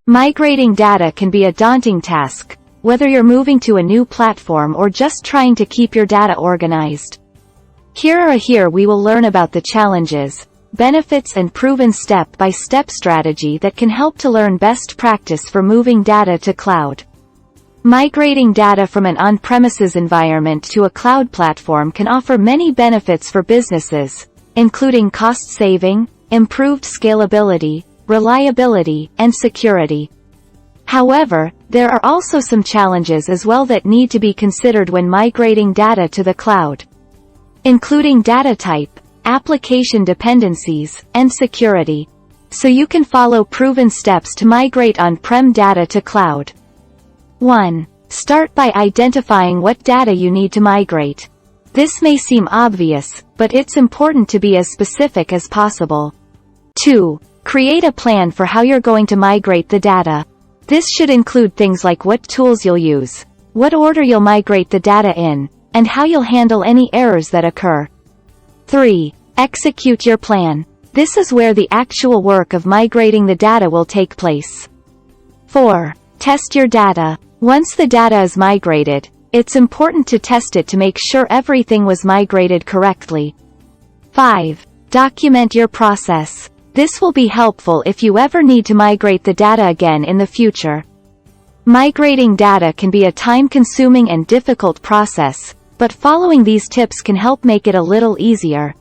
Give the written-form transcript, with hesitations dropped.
Migrating data can be a daunting task, whether you're moving to a new platform or just trying to keep your data organized. Here we will learn about the challenges, benefits and proven step-by-step strategy that can help to learn best practice for moving data to cloud. Migrating data from an on-premises environment to a cloud platform can offer many benefits for businesses, including cost saving, improved scalability, reliability, and security. However, there are also some challenges as well that need to be considered when migrating data to the cloud, including data type, application dependencies, and security. So you can follow proven steps to migrate on-prem data to cloud. 1. Start by identifying what data you need to migrate. This may seem obvious, but it's important to be as specific as possible. 2. Create a plan for how you're going to migrate the data. This should include things like what tools you'll use, what order you'll migrate the data in, and how you'll handle any errors that occur. 3. Execute your plan. This is where the actual work of migrating the data will take place. 4. Test your data. Once the data is migrated, it's important to test it to make sure everything was migrated correctly. 5. Document your process. This will be helpful if you ever need to migrate the data again in the future. Migrating data can be a time-consuming and difficult process, but following these tips can help make it a little easier.